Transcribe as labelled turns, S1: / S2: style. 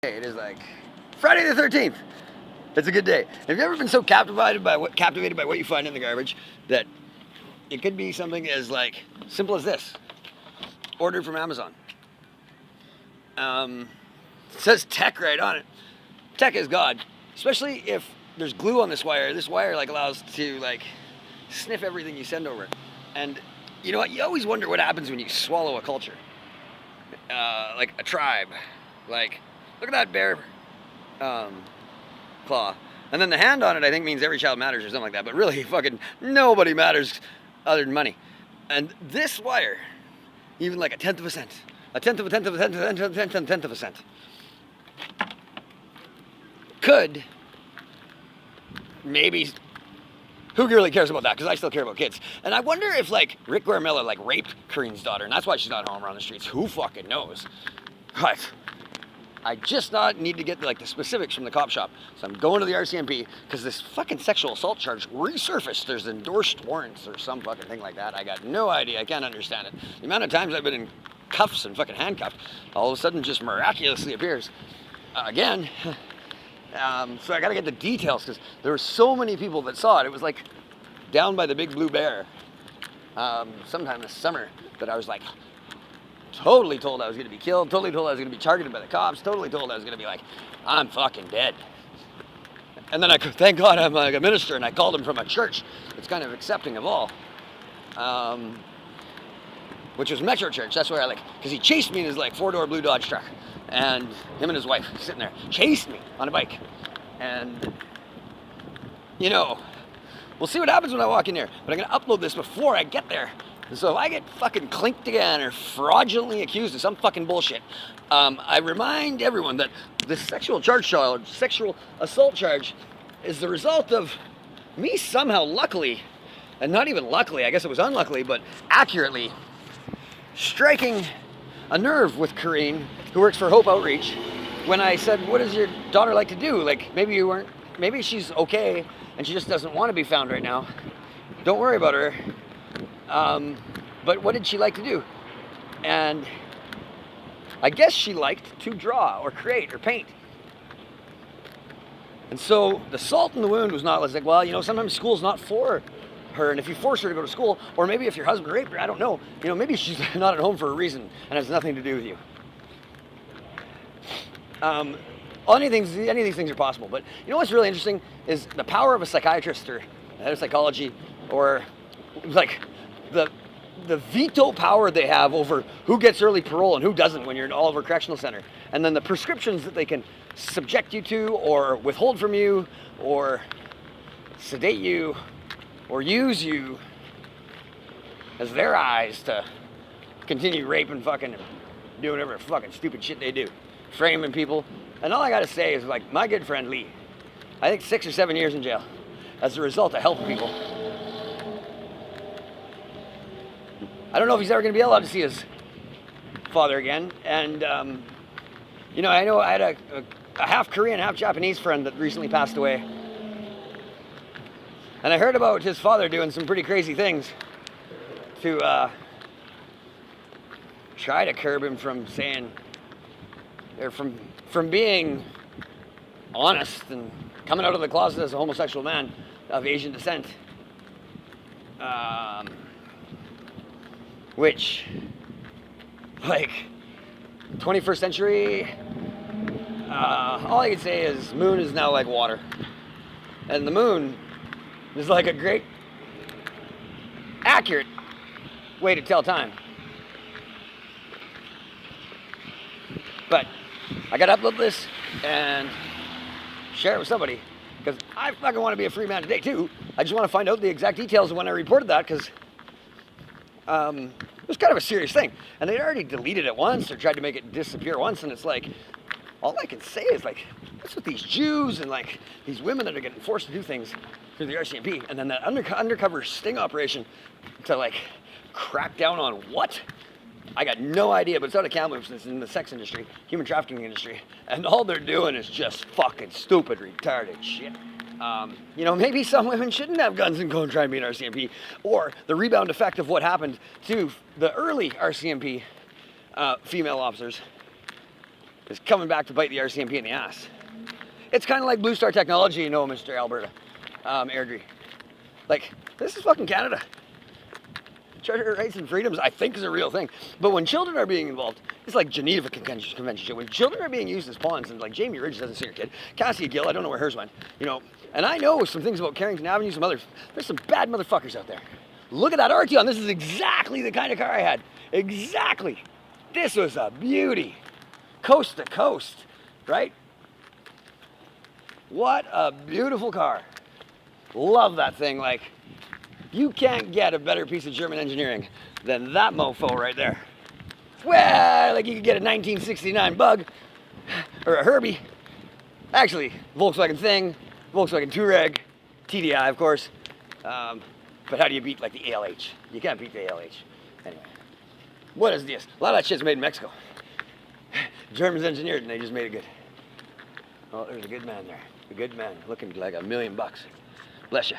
S1: It is like Friday the 13th. It's a good day. Have you ever been so captivated by what you find in the garbage that it could be something as like simple as this? Ordered from Amazon. It says tech right on it. Tech is God, especially if there's glue on this wire. This wire like allows to like sniff everything you send over. And you know what? You always wonder what happens when you swallow a culture, like a tribe. Like, look at that bear claw. And then the hand on it, I think, means every child matters or something like that. But really, fucking nobody matters other than money. And this wire, even like a tenth of a cent, a tenth of a tenth of a tenth of a tenth of a tenth of a tenth of a cent, could maybe. Who really cares about that? Because I still care about kids. And I wonder if, like, Rick Guarmella, like, raped Kareen's daughter, and that's why she's not home around the streets. Who fucking knows? But I just need to get, like, the specifics from the cop shop. So I'm going to the RCMP, because this fucking sexual assault charge resurfaced. There's endorsed warrants or some fucking thing like that. I got no idea. I can't understand it. The amount of times I've been in cuffs and fucking handcuffed, all of a sudden just miraculously appears. Again. So I gotta get the details because there were so many people that saw it. It was like down by the Big Blue Bear sometime this summer that I was like totally told I was gonna be killed, totally told I was gonna be targeted by the cops, totally told I was gonna be like, I'm fucking dead. And then thank God I'm like a minister and I called him from a church that's kind of accepting of all. Which was Metro Church. That's where I because he chased me in his like 4-door blue Dodge truck. And him and his wife sitting there chased me on a bike. And, you know, we'll see what happens when I walk in there. But I'm going to upload this before I get there. And so if I get fucking clinked again or fraudulently accused of some fucking bullshit, I remind everyone that this sexual assault charge is the result of me somehow luckily, and not even luckily, I guess it was unluckily, but accurately striking a nerve with Kareen, who works for Hope Outreach, when I said, what does your daughter like to do? Like, maybe she's okay and she just doesn't want to be found right now. Don't worry about her. But what did she like to do? And I guess she liked to draw or create or paint. And so the salt in the wound was not like, well, you know, sometimes school's not for her, and if you force her to go to school, or maybe if your husband raped her, I don't know, you know, maybe she's not at home for a reason and has nothing to do with you. Any of these things are possible, but you know what's really interesting is the power of a psychiatrist or head of psychology, or like the veto power they have over who gets early parole and who doesn't when you're in Oliver Correctional Center, and then the prescriptions that they can subject you to or withhold from you or sedate you or use you as their eyes to continue raping fucking doing whatever fucking stupid shit they do, framing people. And all I gotta say is, like, my good friend Lee, I think 6 or 7 years in jail as a result of helping people. I don't know if he's ever gonna be allowed to see his father again. And you know I had a half Korean, half Japanese friend that recently passed away. And I heard about his father doing some pretty crazy things to try to curb him from saying, or from being honest and coming out of the closet as a homosexual man of Asian descent. Which, like, 21st century, all I can say is moon is now like water. And the moon is like a great, accurate way to tell time. But I gotta upload this and share it with somebody, because I fucking want to be a free man today too. I just want to find out the exact details of when I reported that, because it was kind of a serious thing. And they'd already deleted it once or tried to make it disappear once, and it's like, all I can say is, like, what's with these Jews and like these women that are getting forced to do things through the RCMP, and then that undercover sting operation to like crack down on what? I got no idea, but it's out of Kamloops. It's in the sex industry, human trafficking industry, and all they're doing is just fucking stupid, retarded shit. You know, maybe some women shouldn't have guns and go and try and beat RCMP, or the rebound effect of what happened to the early RCMP female officers is coming back to bite the RCMP in the ass. It's kind of like Blue Star Technology, you know, Mr. Alberta, Airdrie. Like, this is fucking Canada. Charter rights and freedoms, I think, is a real thing. But when children are being involved, it's like Geneva Convention shit. When children are being used as pawns, and like Jamie Ridge doesn't see her kid, Cassie Gill, I don't know where hers went, you know. And I know some things about Carrington Avenue, there's some bad motherfuckers out there. Look at that Arteon. This is exactly the kind of car I had. Exactly. This was a beauty. Coast to coast, right? What a beautiful car. Love that thing. Like, you can't get a better piece of German engineering than that mofo right there. Well, like you could get a 1969 Bug or a Herbie. Actually, Volkswagen Thing, Volkswagen Touareg, TDI, of course. But how do you beat like the ALH? You can't beat the ALH. Anyway, what is this? A lot of that shit's made in Mexico. Germans engineered and they just made it good. Oh, there's a good man there. A good man looking like $1 million. Bless you.